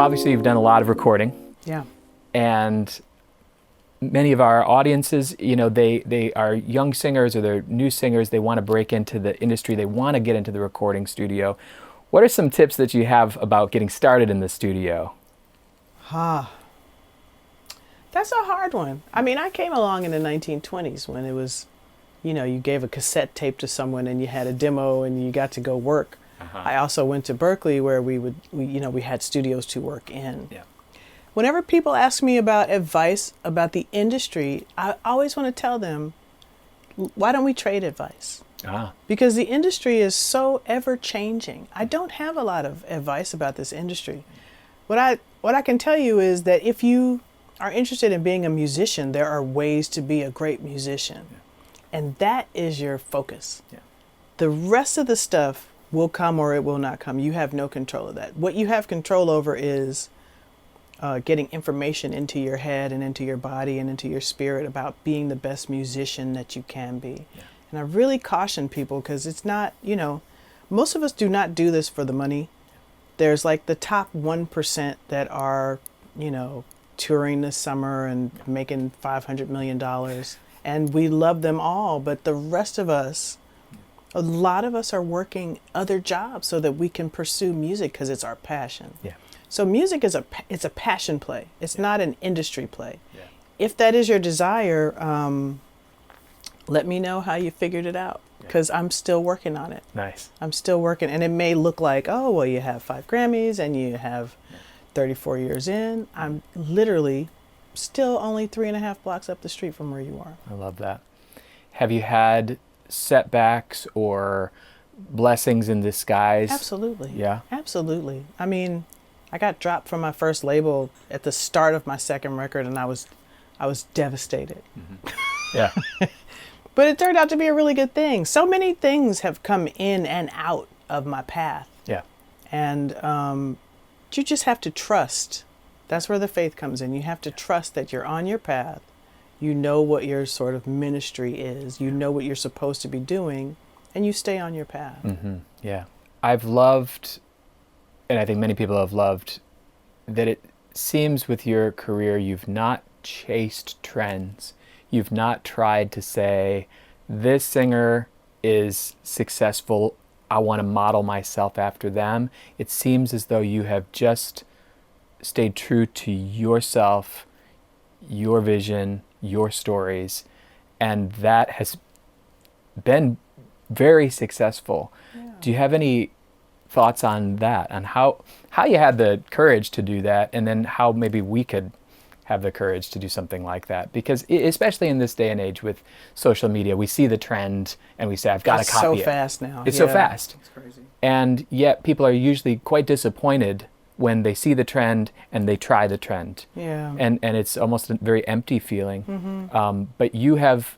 obviously you've done a lot of recording. Yeah. And many of our audiences, you know, they are young singers or they're new singers. They want to break into the industry. They want to get into the recording studio. What are some tips that you have about getting started in the studio? That's a hard one. I mean, I came along in the 1920s when it was, you know, you gave a cassette tape to someone and you had a demo and you got to go work. I also went to Berkeley where we had studios to work in. Yeah. Whenever people ask me about advice about the industry, I always want to tell them, why don't we trade advice? Because the industry is so ever changing. I don't have a lot of advice about this industry. What I can tell you is that if you are interested in being a musician, there are ways to be a great musician. Yeah. And that is your focus. Yeah. The rest of the stuff will come or it will not come. You have no control of that. What you have control over is getting information into your head and into your body and into your spirit about being the best musician that you can be. Yeah. And I really caution people because it's not, you know, most of us do not do this for the money. There's like the top 1% that are, you know, touring this summer and making $500 million. And we love them all, but the rest of us, a lot of us are working other jobs so that we can pursue music because it's our passion. Yeah. So music is it's a passion play. It's not an industry play. Yeah. If that is your desire, let me know how you figured it out because I'm still working on it. Nice. I'm still working. And it may look like, oh, well, you have 5 Grammys and you have 34 years in. I'm literally still only 3.5 blocks up the street from where you are. I love that. Have you had setbacks or blessings in disguise? Absolutely. Yeah. Absolutely. I mean, I got dropped from my first label at the start of my second record and I was devastated. Mm-hmm. Yeah. But it turned out to be a really good thing. So many things have come in and out of my path. Yeah. And you just have to trust. That's where the faith comes in. You have to trust that you're on your path. You know what your sort of ministry is. You know what you're supposed to be doing, and you stay on your path. Mm-hmm. Yeah. I've loved, and I think many people have loved, that it seems with your career you've not chased trends. You've not tried to say, this singer is successful, I want to model myself after them. It seems as though you have just stayed true to yourself, your vision, your stories, and that has been very successful. Yeah. Do you have any thoughts on that, on how you had the courage to do that, and then how maybe we could have the courage to do something like that? Because especially in this day and age with social media, we see the trend and we say, I've got to copy it. It's so fast now. It's so fast. It's crazy. And yet people are usually quite disappointed when they see the trend and they try the trend. Yeah. And it's almost a very empty feeling. Mm-hmm. But you have,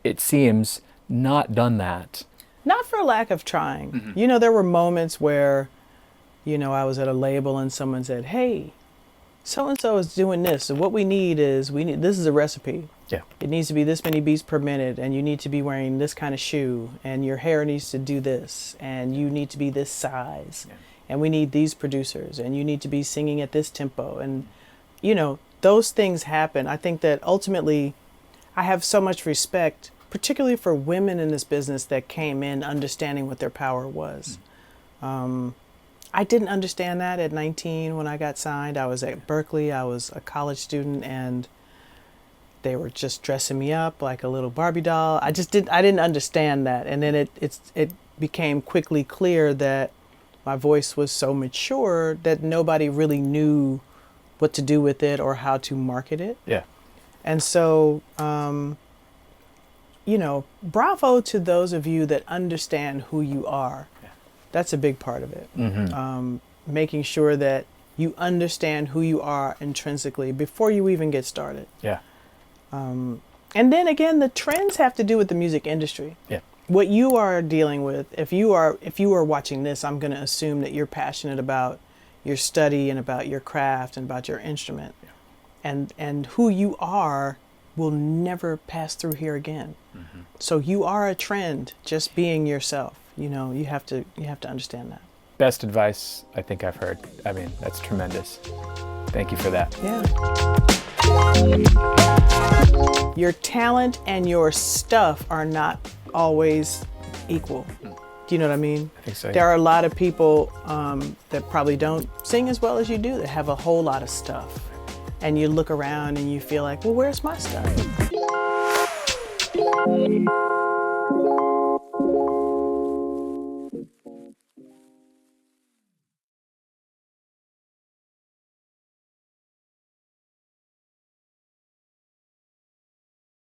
it seems, not done that. Not for lack of trying. Mm-hmm. You know, there were moments where, you know, I was at a label and someone said, hey, so-and-so is doing this. So what we need, this is a recipe. Yeah. It needs to be this many beats per minute, and you need to be wearing this kind of shoe, and your hair needs to do this, and you need to be this size. Yeah. And we need these producers, and you need to be singing at this tempo. And, you know, those things happen. I think that ultimately I have so much respect, particularly for women in this business that came in understanding what their power was. I didn't understand that at 19 when I got signed. I was at Berkeley. I was a college student, and they were just dressing me up like a little Barbie doll. I didn't understand that. And then it became quickly clear that my voice was so mature that nobody really knew what to do with it or how to market it. Yeah. And so, you know, bravo to those of you that understand who you are. That's a big part of it. Mm-hmm. Making sure that you understand who you are intrinsically before you even get started. Yeah. And then again, the trends have to do with the music industry. Yeah. What you are dealing with, if you are watching this, I'm going to assume that you're passionate about your study and about your craft and about your instrument. Yeah. And who you are will never pass through here again. Mm-hmm. So you are a trend, just being yourself. You know, you have to understand that. best advice I think I've heard. I mean, that's tremendous. Thank you for that. Yeah. Your talent and your stuff are not always equal. Do you know what I mean? I think so, yeah. There are a lot of people that probably don't sing as well as you do, that have a whole lot of stuff. And you look around and you feel like, well, where's my stuff?